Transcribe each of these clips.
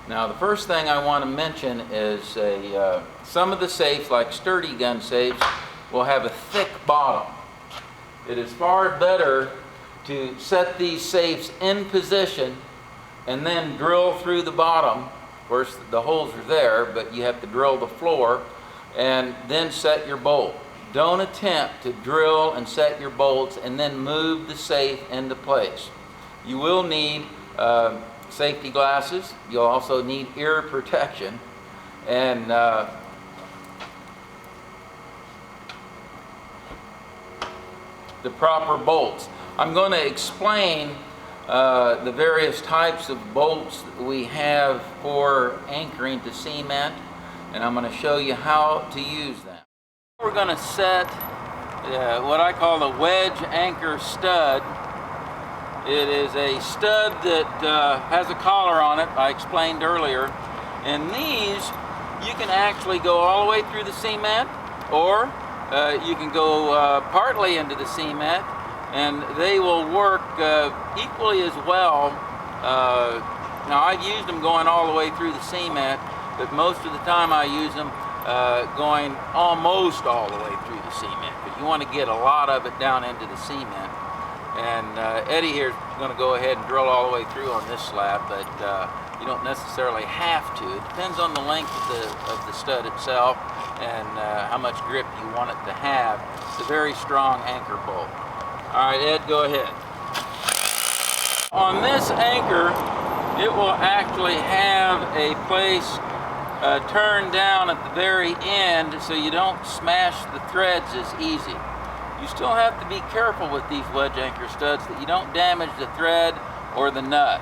Now, the first thing I want to mention is some of the safes, like sturdy gun safes, will have a thick bottom. It is far better to set these safes in position and then drill through the bottom. Of course, the holes are there, but you have to drill the floor and then set your bolt. Don't attempt to drill and set your bolts and then move the safe into place. You will need safety glasses. You'll also need ear protection and the proper bolts. I'm going to explain the various types of bolts that we have for anchoring to cement, and I'm going to show you how to use them. We're going to set what I call the Wedge Anchor Stud. It is a stud that has a collar on it, I explained earlier, and these you can actually go all the way through the cement, or you can go partly into the cement, and they will work equally as well. Now, I've used them going all the way through the cement, but most of the time I use them going almost all the way through the cement, but you want to get a lot of it down into the cement. And Eddie here is going to go ahead and drill all the way through on this slab, but you don't necessarily have to. It depends on the length of the stud itself and how much grip you want it to have. It's a very strong anchor bolt. All right, Ed, go ahead. On this anchor, it will actually have a place turned down at the very end so you don't smash the threads as easy. You still have to be careful with these wedge anchor studs that you don't damage the thread or the nut.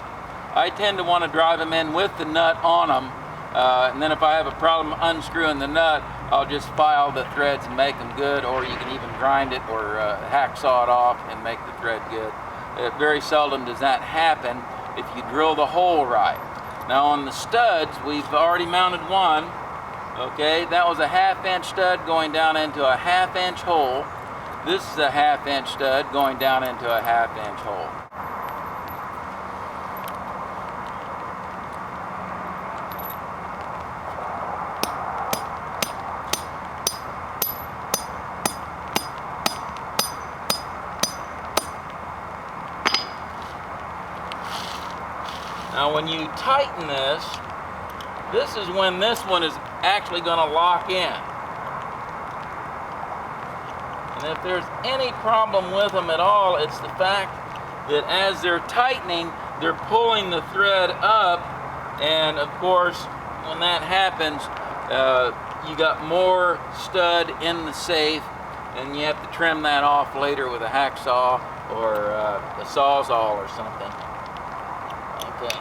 I tend to want to drive them in with the nut on them, and then if I have a problem unscrewing the nut, I'll just file the threads and make them good, or you can even grind it or hacksaw it off and make the thread good. Very seldom does that happen if you drill the hole right. Now on the studs, we've already mounted one. Okay, that was a 1/2 inch stud going down into a 1/2 inch hole. This is a 1/2 inch stud going down into a 1/2 inch hole. Now when you tighten this is when this one is actually going to lock in. And if there's any problem with them at all, it's the fact that as they're tightening, they're pulling the thread up, and of course, when that happens, you got more stud in the safe, and you have to trim that off later with a hacksaw or a sawzall or something. Okay.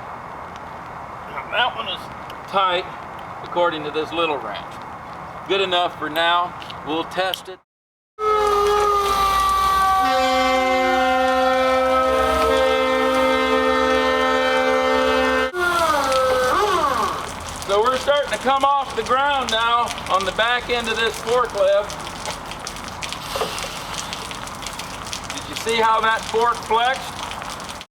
Now that one is tight according to this little wrench. Good enough for now. We'll test it. So we're starting to come off the ground now on the back end of this forklift. Did you see how that fork flexed?